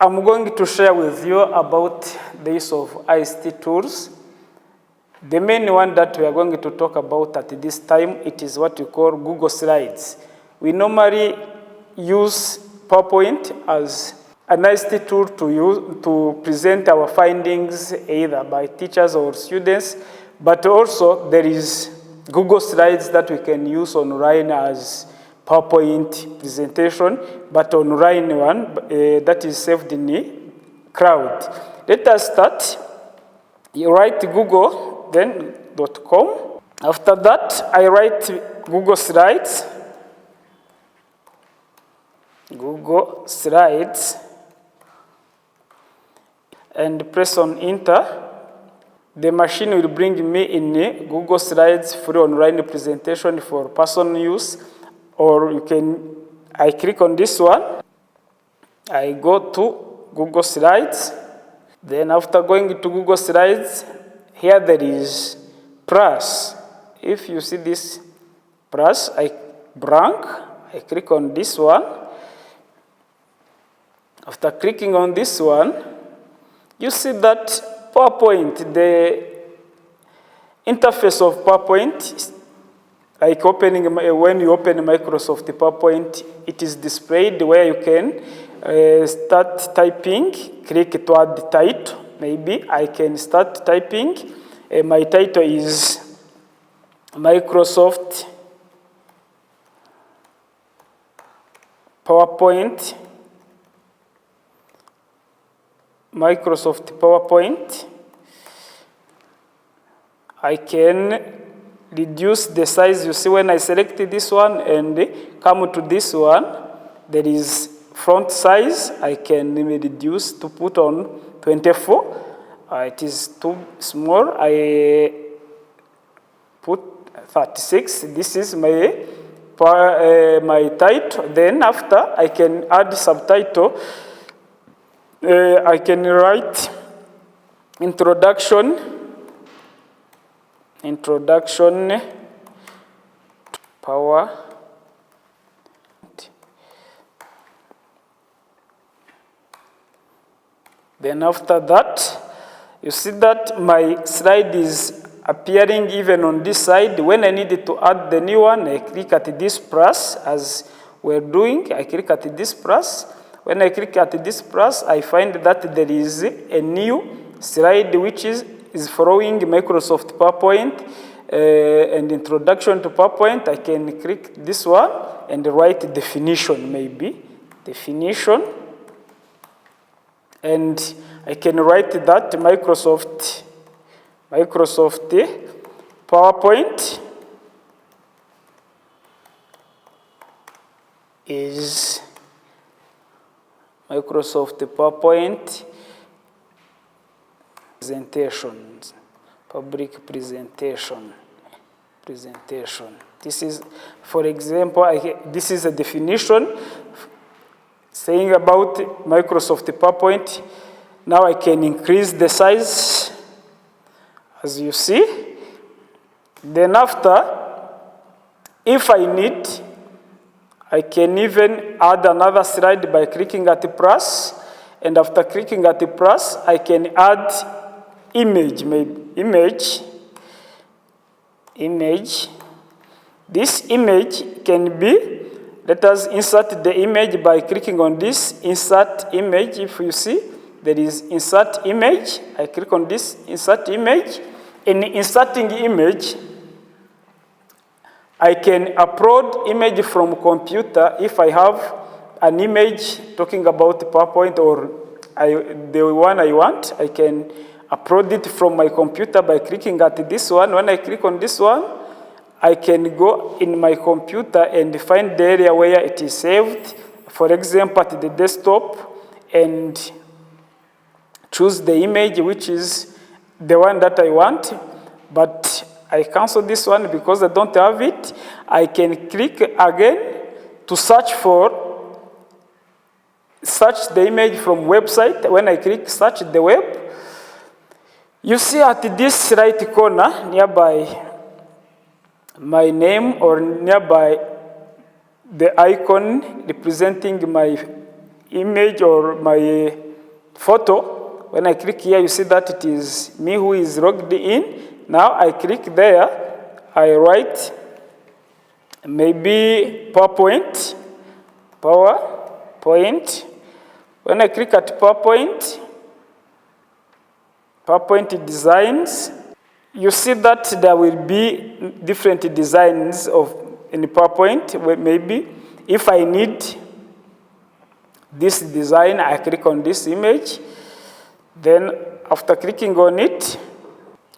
I'm going to share with you about the use of ICT tools. The main one that we are going to talk about at this time, it is what we call Google Slides. We normally use PowerPoint as an ICT tool to present our findings either by teachers or students, but also there is Google Slides that we can use online as PowerPoint presentation, but online one that is saved in the cloud. Let us start. You write Google, then .com. After that, I write Google Slides. Google Slides. And press on enter. The machine will bring me in Google Slides free online presentation for personal use. Or I click on this one. I go to Google Slides. Then after going to Google Slides, here there is plus. If you see this plus, I click on this one. After clicking on this one, you see that PowerPoint, the interface of PowerPoint, like when you open Microsoft PowerPoint, it is displayed where you can start typing, click to add the title. Maybe I can start typing. My title is Microsoft PowerPoint. Microsoft PowerPoint. I can reduce the size. You see when I select this one and come to this one, there is font size. I can reduce to put on 24. It is too small. I put 36. This is my title. Then after, I can add subtitle. I can write introduction to Power. Then after that, you see that my slide is appearing even on this side. When I needed to add the new one, I click at this plus, as we're doing. I click at this plus. When I click at this plus, I find that there is a new slide which is following Microsoft PowerPoint and introduction to PowerPoint. I can click this one and write definition, maybe. Definition. And I can write that Microsoft PowerPoint is Microsoft PowerPoint presentations, public presentation. This is, for example, this is a definition saying about Microsoft PowerPoint. Now I can increase the size, as you see. Then after, if I need, I can even add another slide by clicking at the plus. And after clicking at the plus, I can add image, maybe image. This image can be, let us insert the image by clicking on this insert image. If you see, there is insert image. I click on this insert image. In inserting image, I can upload image from computer. If I have an image talking about PowerPoint or the one I want, I can upload it from my computer by clicking at this one. When I click on this one, I can go in my computer and find the area where it is saved, for example, at the desktop, and choose the image which is the one that I want. But I cancel this one because I don't have it. I can click again to search the image from website. When I click search the web, you see at this right corner nearby my name or nearby the icon representing my image or my photo. When I click here, you see that it is me who is logged in. Now I click there, I write maybe PowerPoint. When I click at PowerPoint designs, you see that there will be different designs in PowerPoint. Maybe if I need this design, I click on this image. Then after clicking on it,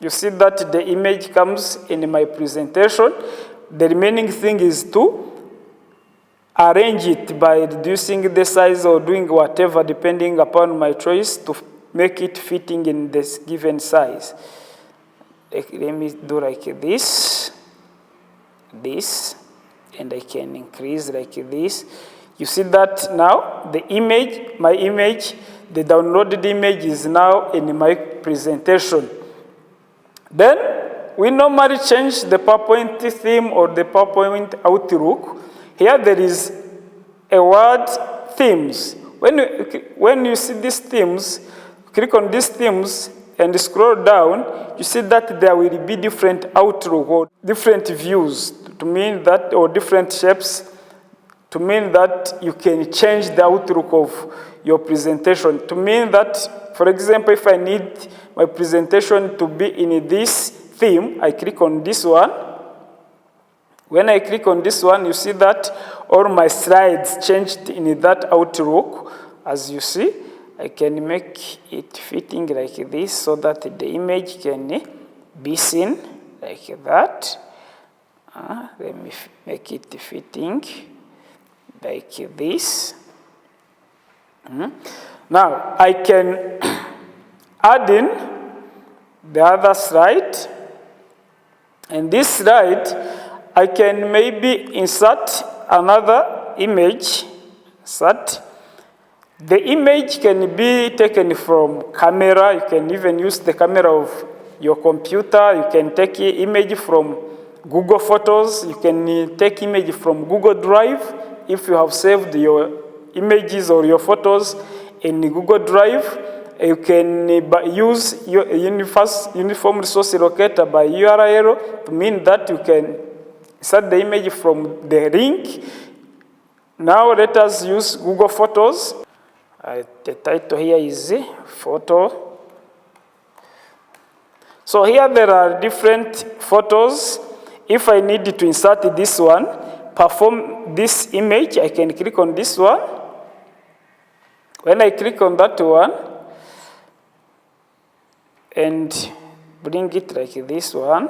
you see that the image comes in my presentation. The remaining thing is to arrange it by reducing the size or doing whatever depending upon my choice to make it fitting in this given size. Let me do like this, and I can increase like this. You see that now the image, the downloaded image is now in my presentation. Then we normally change the PowerPoint theme or the PowerPoint outlook. Here there is a word themes. When you see these themes, click on these themes and scroll down, you see that there will be different outlook or different views to mean that, or different shapes to mean that you can change the outlook of your presentation. To mean that, for example, if I need my presentation to be in this theme, I click on this one. When I click on this one, you see that all my slides changed in that outlook. As you see, I can make it fitting like this so that the image can be seen like that. Let me make it fitting like this. Now, I can add in the other slide. And this slide, I can maybe insert another image. The image can be taken from camera. You can even use the camera of your computer. You can take image from Google Photos. You can take image from Google Drive. If you have saved your images or your photos in Google Drive, you can use your uniform resource locator by URL to mean that you can insert the image from the link. Now let us use Google Photos. The title here is photo. So here there are different photos. If I need to insert this one, perform this image, I can click on this one. When I click on that one and bring it like this one,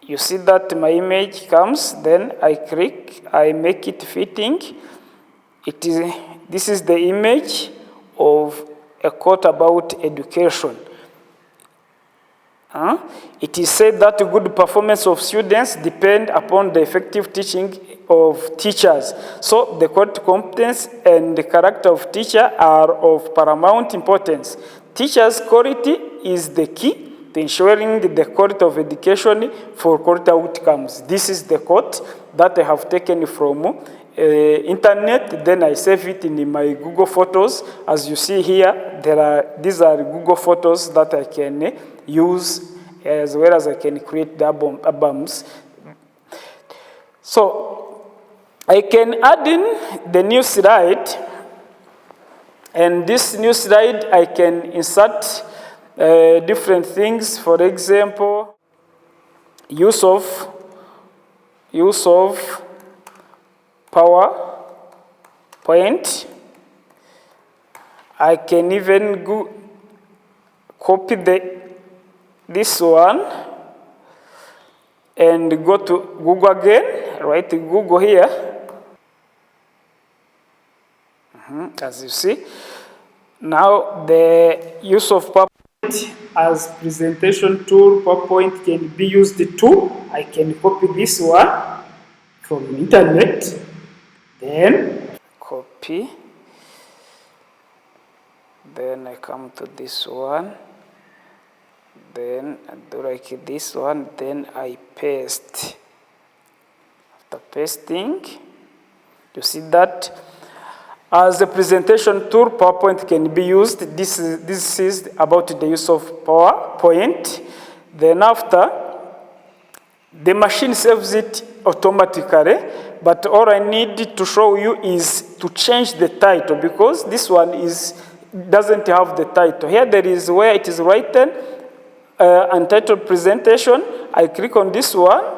you see that my image comes, then I click, I make it fitting. This is the image of a quote about education. It is said that good performance of students depend upon the effective teaching of teachers. So the quote competence and the character of teacher are of paramount importance. Teachers' quality is the key to ensuring the quality of education for quality outcomes. This is the quote that I have taken from internet, then I save it in my Google Photos. As you see here, these are Google Photos that I can use, as well as I can create the albums. So I can add in the new slide, and this new slide I can insert different things. For example, use of PowerPoint. I can even copy this one and go to Google again, write Google here. As you see, now the use of PowerPoint as presentation tool, PowerPoint can be used too. I can copy this one from internet, then copy, then I come to this one, then I do like this one, then I paste. After pasting, you see that As a presentation tool, PowerPoint can be used. This is about the use of PowerPoint. Then after, the machine saves it automatically, but all I need to show you is to change the title, because this one doesn't have the title. Here there is where it is written, untitled presentation. I click on this one.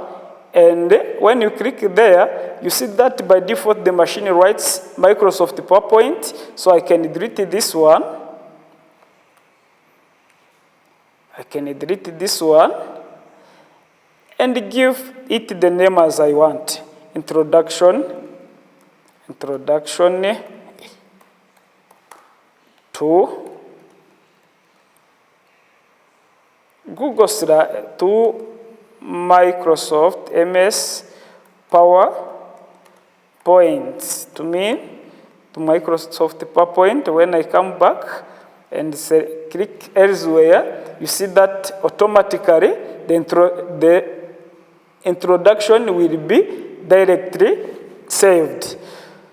And when you click there, you see that by default the machine writes Microsoft PowerPoint, so I can delete this one. I can delete this one and give it the name as I want. Introduction to to Microsoft MS PowerPoint, to Microsoft PowerPoint. When I come back and click elsewhere, you see that automatically the introduction will be directly saved.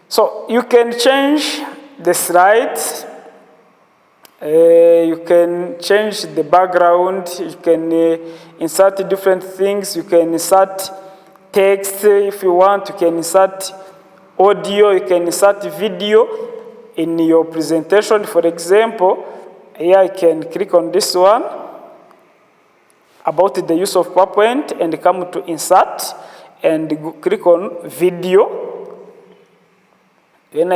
So you can change the slides. You can change the background, you can insert different things, you can insert text if you want, you can insert audio, you can insert video in your presentation. For example, here I can click on this one about the use of PowerPoint and come to insert and click on video. Then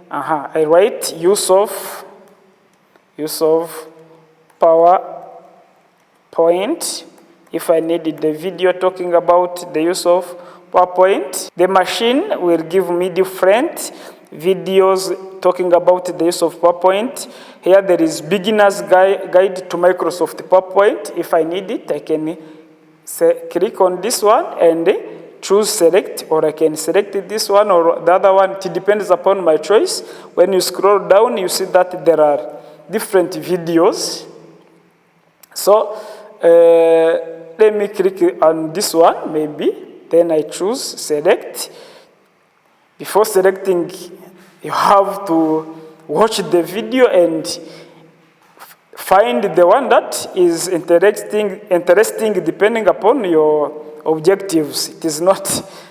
I write use of PowerPoint. If I needed the video talking about the use of PowerPoint, the machine will give me different videos talking about the use of PowerPoint. Here there is beginner's guide to Microsoft PowerPoint. If I need it, I can click on this one and choose select, or I can select this one or the other one. It depends upon my choice. When you scroll down, you see that there are different videos. So let me click on this one maybe, then I choose select. Before selecting, you have to watch the video and find the one that is interesting depending upon your objectives. It is not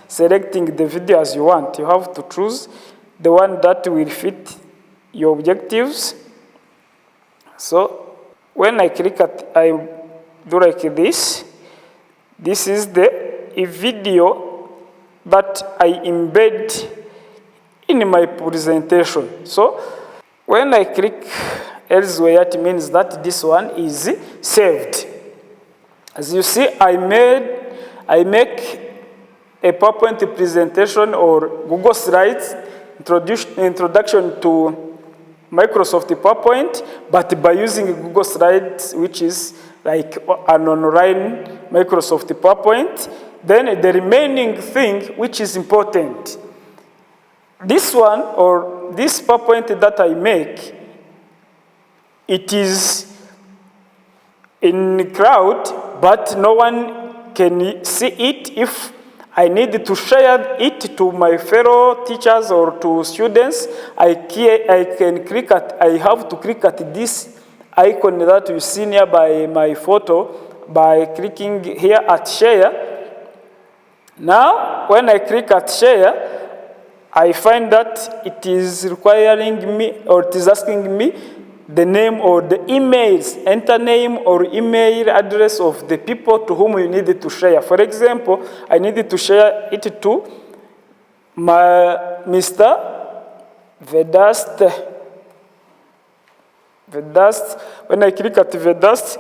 selecting the video as you want. You have to choose the one that will fit your objectives. So when I click I do like this. This is the video that I embed in my presentation. So when I click elsewhere, it means that this one is saved. As you see, I make a PowerPoint presentation or Google Slides introduction to Microsoft PowerPoint, but by using Google Slides, which is like an online Microsoft PowerPoint. Then the remaining thing, which is important, this one or this PowerPoint that I make, it is in cloud, but no one can see it. If I need to share it to my fellow teachers or to students, I have to click at this icon that you see nearby my photo by clicking here at share. Now, when I click at share, I find that it is requiring me, or it is asking me the name or the emails, enter name or email address of the people to whom you need to share. For example, I needed to share it to Mr. Vedast. When I click at Vedast,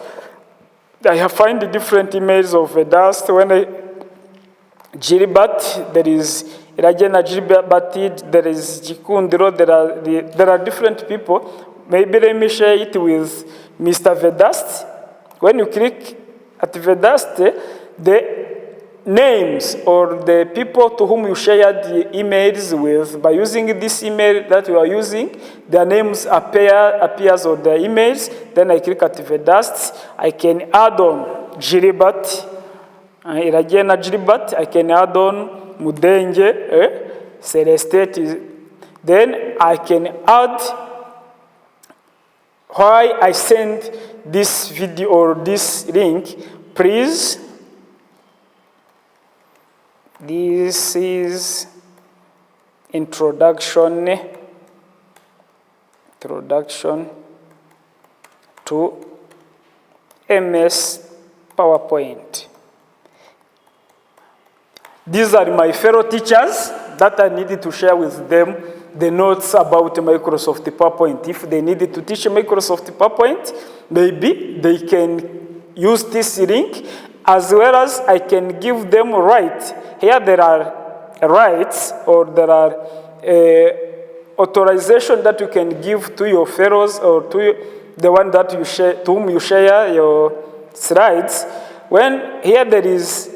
I find the different emails of Vedast. When Gilbert, there is Rajana Gilbert, there is Jikundro, there are different people. Maybe let me share it with Mr. Vedast. When you click at Vedast, the names or the people to whom you shared the emails with, by using this email that you are using, their names appears on their emails. Then I click at Vedast. I can add on Gilbert, Iragena Gilbert. I can add on Mudenge, Celestate, Then I can add why I send this video or this link. Please, this is introduction to MS PowerPoint. These are my fellow teachers that I needed to share with them the notes about Microsoft PowerPoint. If they needed to teach Microsoft PowerPoint, maybe they can use this link, as well as I can give them rights. Here there are rights, or there are authorization that you can give to your fellows or to the one that you share, to whom you share your slides. When here there is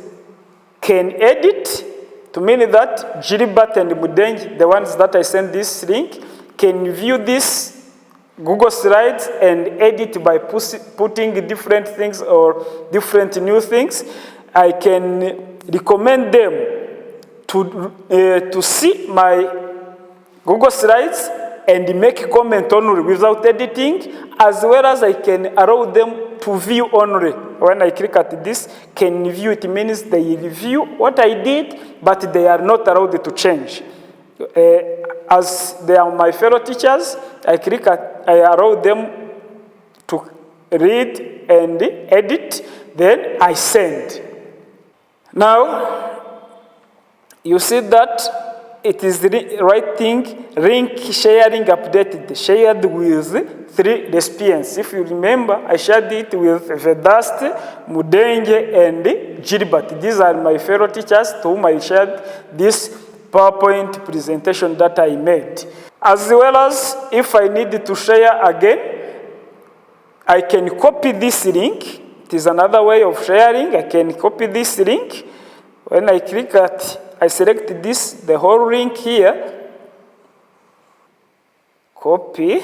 can edit, to mean that Gilbert and Mudeng, the ones that I send this link, can view this Google Slides and edit by putting different things or different new things. I can recommend them to see my Google Slides and make comment only without editing, as well as I can allow them to view only. When I click at this, can view, it means they review what I did, but they are not allowed to change. As they are my fellow teachers, I allow them to read and edit, then I send. Now, you see that it is the right thing, link sharing updated, shared with 3 recipients. If you remember, I shared it with Vedast, Mudenge, and Gilbert. These are my fellow teachers to whom I shared this PowerPoint presentation that I made. As well as if I need to share again, I can copy this link. It is another way of sharing. I can copy this link. When I click I select this, the whole link here, copy,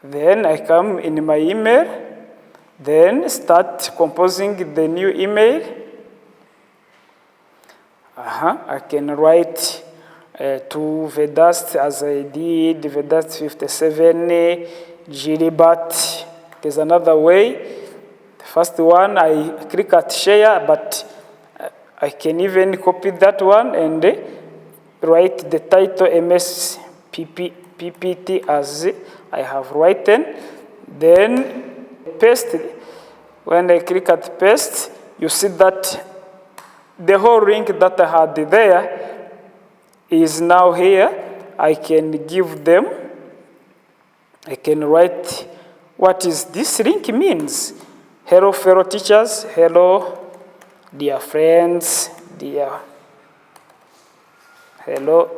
then I come in my email, then start composing the new email. I can write to Vedast as I did, Vedast 57, Gilbert. There's another way. First one, I click at share, but I can even copy that one and write the title MS PPT as I have written. Then paste. When I click at paste, you see that the whole link that I had there is now here. I can give them, I can write what is this link means. Hello, fellow teachers. Hello, dear friends. Hello,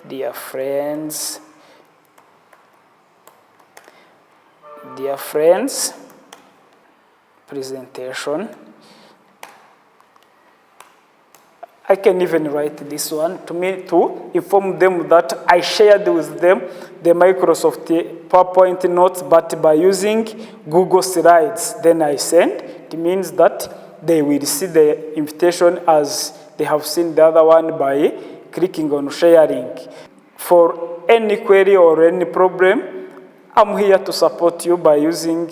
dear friends. Dear friends. Presentation. I can even write this one to inform them that I shared with them the Microsoft PowerPoint notes, but by using Google Slides. Then I send. It means that they will see the invitation as they have seen the other one by clicking on sharing. For any query or any problem, I'm here to support you by using.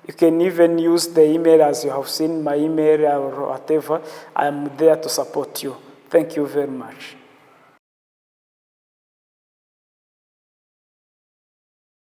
You can even use the email as you have seen my email or whatever. I'm there to support you. Thank you very much.